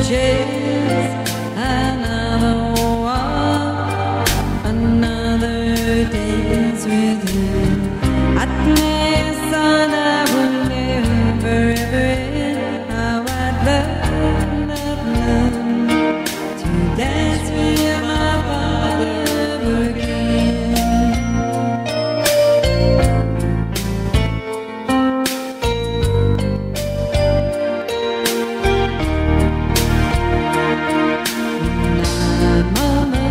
chase another walk, another dance with you. At last thought I would live forever in how I'd love to dance with my father again. My mother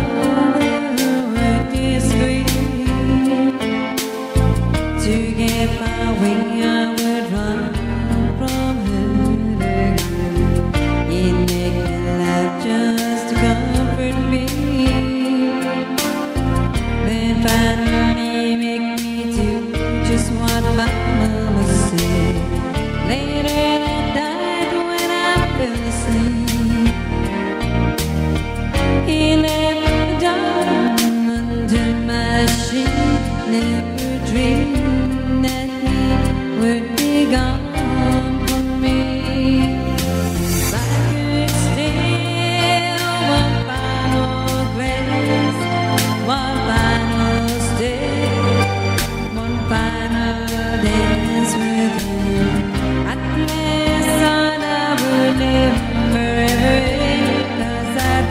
worked this way. To get my way, I would run from her again. He'd make me laugh just to comfort me, then finally make me do just what my mama said. Later that night when I fell asleep, he left me down under my sheet. Never dreamed that he would be gone from me. If I could steal one final glance, one final step, one final dance with you, at last thought I would live forever. 'Cause I'd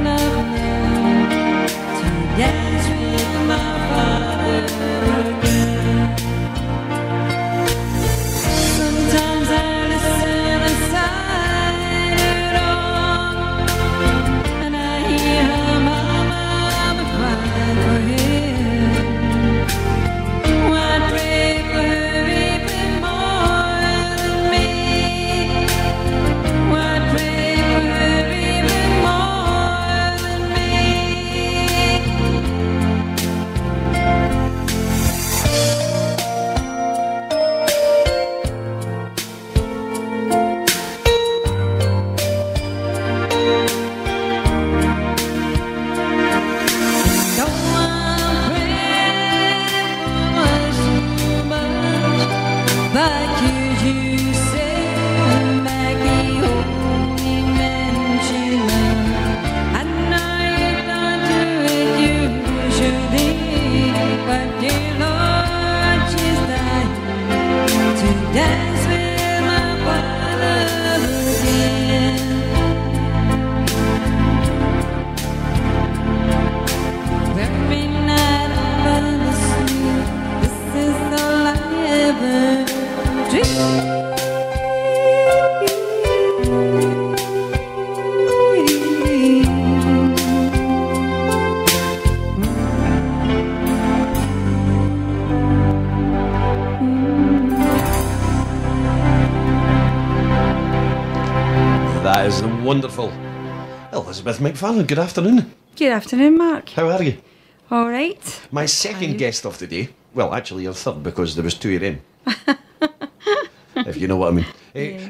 love to dance with my father again. Sometimes I listen inside it all, and I hear her mama crying for him. Oh, I pray for her even more than me. Oh, I pray for her even more than me. Don't want to pray too much, but could you say, Maggie, holy mention love? I know you don't do it usually, but dear Lord, she's dying to dance with my father again. Every night I fall asleep, this is all I ever That is wonderful. Elizabeth MacFarlane, good afternoon. Good afternoon, Mark. How are you? All right. My second guest of the day. Well, actually your third, because there was two of them. If you know what I mean.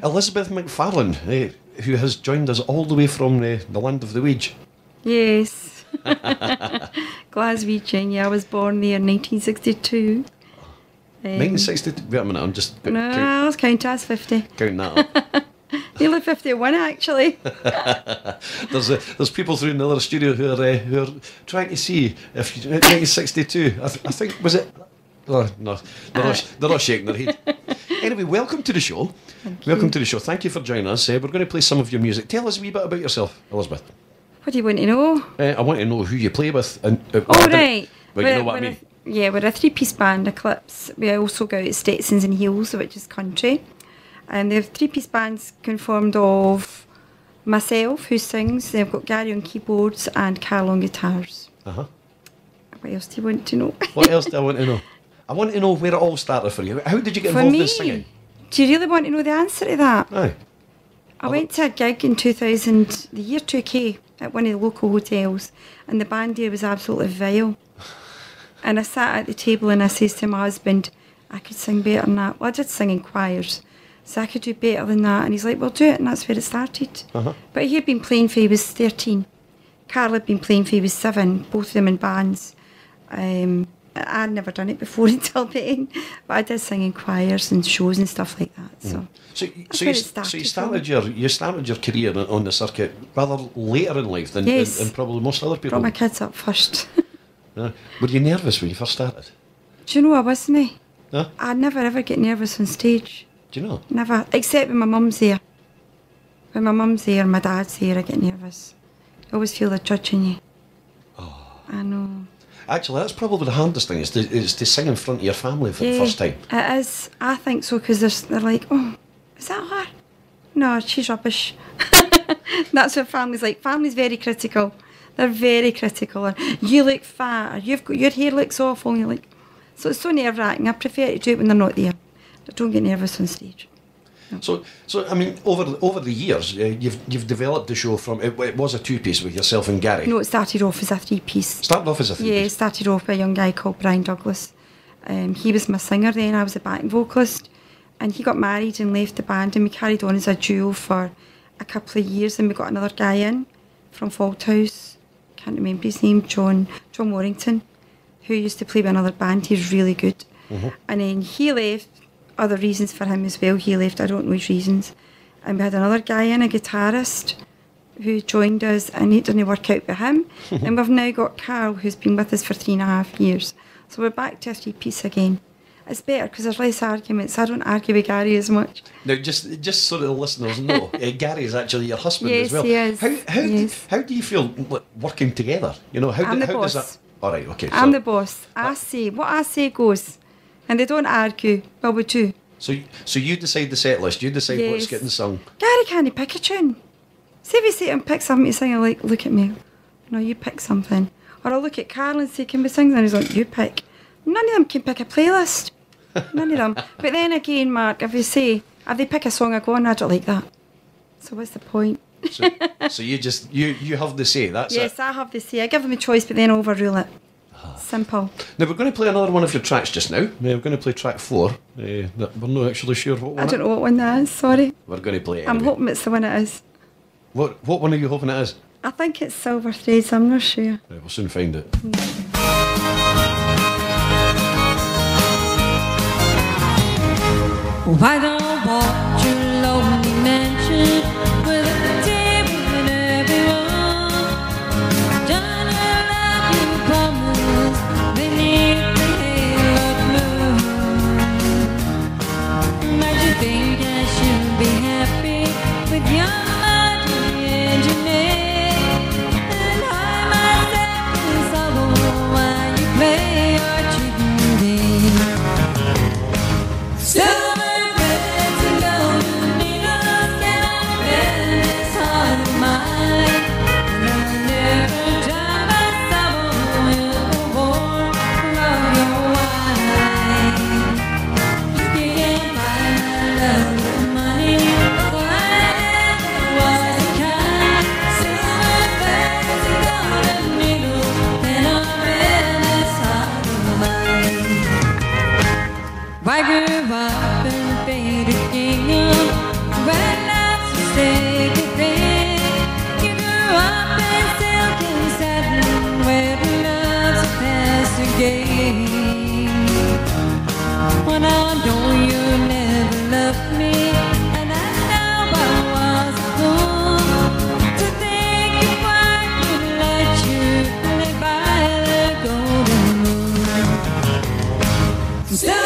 Elizabeth MacFarlane, who has joined us all the way from the land of the wage. Yes. Glaswegian, yeah, I was born there in 1962. 1962. Wait a minute, I'm just No, I was counting as 50. counting that up. Nearly 51, actually. There's people through in the other studio who are trying to see if 1962. I think was it. Oh, no, they're not shaking their head. Anyway, welcome to the show. Welcome to the show. Thank you for joining us. We're going to play some of your music. Tell us a wee bit about yourself, Elizabeth. What do you want to know? I want to know who you play with. And, right. Well, you know what I mean. We're a three-piece band, Eclipse. We also go out Stetsons and Heels, which is country. And they're three-piece bands conformed of myself, who sings. They've got Gary on keyboards and Carl on guitars. Uh-huh. What else do you want to know? What else do I want to know? I want to know where it all started for you. How did you get involved in singing? Do you really want to know the answer to that? Aye. I went to a gig in 2000, the year 2K, at one of the local hotels, and the band there was absolutely vile. And I sat at the table and I says to my husband, I could sing better than that. Well, I did sing in choirs, so I could do better than that. And he's like, well, do it, and that's where it started. But he had been playing for he was 13. Carl had been playing for he was 7, both of them in bands. And I'd never done it before until then, but I did sing in choirs and shows and stuff like that. So you started your career on the circuit rather later in life than probably most other people. Brought my kids up first. Were you nervous when you first started? Do you know I wasn't? No? I never ever get nervous on stage. Do you know? Never, except when my mum's there. When my mum's there, my dad's there, I get nervous. I always feel they're judging you. Oh. I know. Actually, that's probably the hardest thing, is to sing in front of your family for the first time. It is. I think so, because they're like, oh, is that her? No, she's rubbish. That's what family's like. Family's very critical. They're very critical. Or, you look fat, or your hair looks awful, and you're like... So it's so nerve-wracking. I prefer to do it when they're not there. I don't get nervous on stage. No. So I mean, over the years, you've developed the show from it was a two-piece with yourself and Gary. No, it started off as a three-piece. Started off as a three-piece. Yeah, it started off by a young guy called Brian Douglas. He was my singer then. I was a backing vocalist, and he got married and left the band, and we carried on as a duo for a couple of years, and we got another guy in from Faulthouse. Can't remember his name. John Warrington, who used to play with another band. He's really good. And then he left. Other reasons for him as well. He left, I don't know his reasons. And we had another guy in, a guitarist, who joined us, and it didn't work out with him. And we've now got Carl, who's been with us for 3.5 years. So we're back to a three-piece again. It's better because there's less arguments. I don't argue with Gary as much. Now, just so that the listeners know, Gary is actually your husband as well. Yes, he is. How do you feel working together? You know, I'm the boss. Does that... All right, okay. I'm the boss. I say, what I say goes. And they don't argue. Well, we do. So you decide the set list. You decide what's getting sung. Gary can't pick a tune. See if you say and pick something to sing, I'm like, look at me. No, you pick something. Or I'll look at Carl and say, can we sing? And he's like, you pick. None of them can pick a playlist. None of them. But then again, Mark, if they pick a song, I go, no, I don't like that. So what's the point? So you have the say. That's it. Yes, I have the say. I give them a choice, but then overrule it. Simple. Now we're going to play another one of your tracks just now. We're going to play track 4. We're not actually sure what one. I don't know what one that is. Sorry. We're going to play it. I'm anyway. hoping it's the one it is. What one are you hoping it is? I think it's Silver Threads. I'm not sure. Right, we'll soon find it. Why don't walk your lonely mansion with a table and everyone? Done your love you promised beneath the halo moon. But you think I should be happy with your money and your name, and hide myself in sorrow while you play your chicken game. So I grew up in a faded kingdom where life's a sacred thing. You grew up in silk and satin where love's a passing game. Well, now I know you never loved me, and I know I was a fool to think if I could let you live by the golden rule. So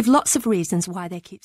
give lots of reasons why they keep...